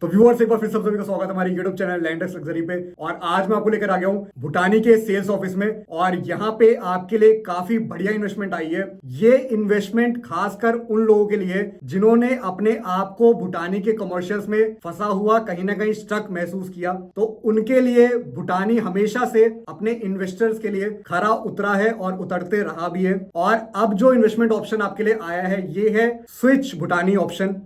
तो व्यूअर्स एक बार फिर सब सभी का स्वागत है हमारे YouTube चैनल लैंडर्स लग्जरी पे। और आज मैं आपको लेकर आ गया हूं भूटानी के सेल्स ऑफिस में, और यहां पे आपके लिए काफी बढ़िया इन्वेस्टमेंट आई है। ये इन्वेस्टमेंट खासकर उन लोगों के लिए जिन्होंने अपने आप को भूटानी के कमर्शियल्स में फंसा हुआ कहीं ना कहीं स्टक महसूस किया, तो उनके लिए भूटानी हमेशा से अपने इन्वेस्टर्स के लिए खरा उतरा है और उतरते रहा भी है। और अब जो इन्वेस्टमेंट ऑप्शन आपके लिए आया है ये है स्विच भूटानी ऑप्शन।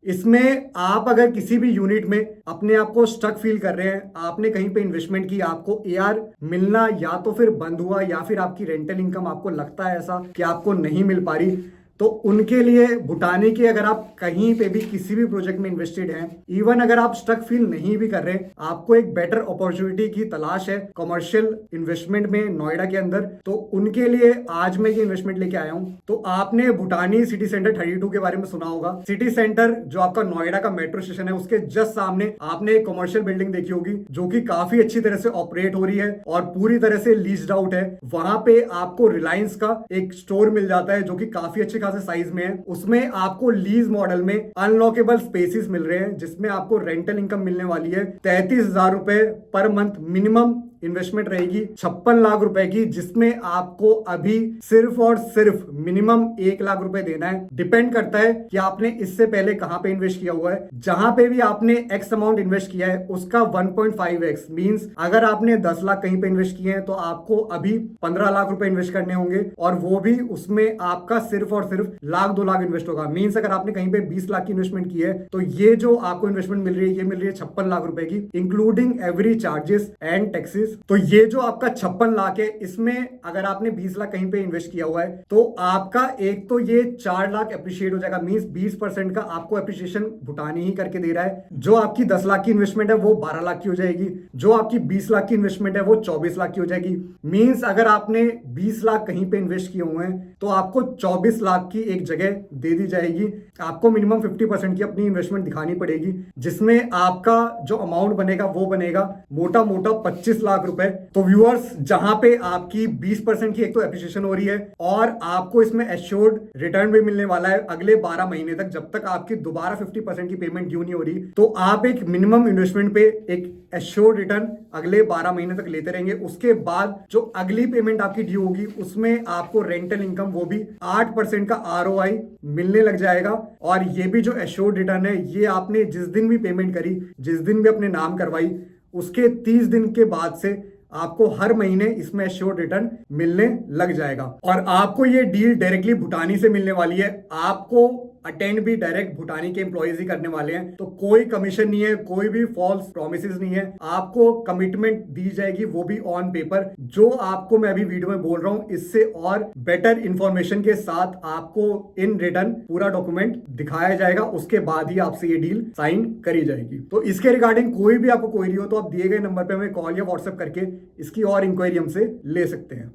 इसमें आप अगर किसी भी यूनिट में अपने आप को स्टक फील कर रहे हैं, आपने कहीं पे इन्वेस्टमेंट की, आपको एआर मिलना या तो फिर बंद हुआ या फिर आपकी रेंटल इनकम आपको लगता है ऐसा कि आपको नहीं मिल पा रही, तो उनके लिए भूटानी के अगर आप कहीं पे भी किसी भी प्रोजेक्ट में इन्वेस्टेड हैं, इवन अगर आप स्टक फील नहीं भी कर रहे, आपको एक बेटर अपॉर्चुनिटी की तलाश है कमर्शियल इन्वेस्टमेंट में नोएडा के अंदर, तो उनके लिए आज मैं ये इन्वेस्टमेंट लेके आया हूं। तो आपने भूटानी सिटी सेंटर 32 के बारे में सुना होगा। सिटी सेंटर जो आपका नोएडा का मेट्रो स्टेशन है उसके जस्ट सामने आपने एक कमर्शियल बिल्डिंग देखी होगी जो कि काफी अच्छी तरह से ऑपरेट हो रही है और पूरी तरह से लीज्ड आउट है। वहां पे आपको रिलायंस का एक स्टोर मिल जाता है जो कि काफी अच्छे खासे साइज में है। उसमें आपको लीज मॉडल में अनलॉकेबल स्पेसेस मिल रहे हैं जिसमें आपको रेंटल इनकम मिलने वाली है 33,000 रुपए पर मंथ। मिनिमम इन्वेस्टमेंट रहेगी 56 लाख रुपए की, जिसमें आपको अभी सिर्फ और सिर्फ मिनिमम 1 लाख रुपए देना है। डिपेंड करता है कि आपने इससे पहले कहां पे इन्वेस्ट किया हुआ है। जहां पे भी आपने एक्स अमाउंट इन्वेस्ट किया है उसका 1.5x मींस अगर आपने 10 लाख कहीं पे इन्वेस्ट किए हैं तो आपको अभी 15 लाख रुपए इन्वेस्ट करने होंगे, और वो भी उसमें आपका सिर्फ और सिर्फ 1-2 लाख इन्वेस्ट होगा। मींस अगर आपने कहीं पे 20 लाख की इन्वेस्टमेंट की है तो ये जो आपको इन्वेस्टमेंट मिल रही है ये मिल रही है 56 लाख रुपए की, including every charges and taxes. तो ये जो आपका 56 लाख है, इसमें अगर आपने 20 लाख कहीं पे इन्वेस्ट किया हुआ है तो आपका एक तो ये 4 लाख एप्रिशिएट हो जाएगा। मींस 20% का आपको एप्रिशिएशन भूटानी ही करके दे रहा है। जो आपकी 10 लाख की इन्वेस्टमेंट है वो 12 लाख की हो जाएगी, जो आपकी 20 लाख की इन्वेस्टमेंट है वो 24 लाख की हो जाएगी। मींस अगर आपने 20 लाख कहीं पे इन्वेस्ट किए हुए हैं तो आपको 24 लाख की एक जगह दे दी जाएगी। आपको मिनिमम 50% की अपनी इन्वेस्टमेंट दिखानी पड़ेगी, जिसमें आपका जो अमाउंट बनेगा वो बनेगा मोटा मोटा 25 लाख रुपए। तो व्यूअर्स, जहां पे आपकी 20% की एक तो एप्रिसिएशन हो रही है और आपको इसमें एश्योर्ड रिटर्न भी मिलने वाला है अगले 12 महीने तक, जब तक आपकी दोबारा 50% की पेमेंट ड्यू नहीं हो रही, तो आप एक मिनिमम इन्वेस्टमेंट पे एक एश्योर्ड रिटर्न अगले 12 महीने तक लेते रहेंगे। उसके बाद जो अगली पेमेंट आपकी ड्यू होगी उसमें आपको रेंटल इनकम वो भी 8% का ROI मिलने लग जाएगा। और ये भी जो एश्योर्ड रिटर्न है ये आपने जिस दिन भी पेमेंट करी, जिस दिन भी अपने नाम करवाई, उसके 30 दिन के बाद से आपको हर महीने इसमें एश्योर्ड रिटर्न मिलने लग जाएगा। और आपको ये डील डायरेक्टली भूटानी से मिलने वाली है। आपको अटेंड भी डायरेक्ट भूटानी के एम्प्लॉइज ही करने वाले हैं, तो कोई कमीशन नहीं है, कोई भी फॉल्स प्रोमिसेस नहीं है। आपको कमिटमेंट दी जाएगी वो भी ऑन पेपर। जो आपको मैं अभी वीडियो में बोल रहा हूं इससे और बेटर इंफॉर्मेशन के साथ आपको इन रिटर्न पूरा डॉक्यूमेंट दिखाया जाएगा, उसके बाद ही आपसे ये डील साइन करी जाएगी। तो इसके रिगार्डिंग कोई भी आपको क्वेरी हो तो आप दिए गए नंबर पे हमें कॉल या व्हाट्सएप करके इसकी और इंक्वायरी हमसे ले सकते हैं।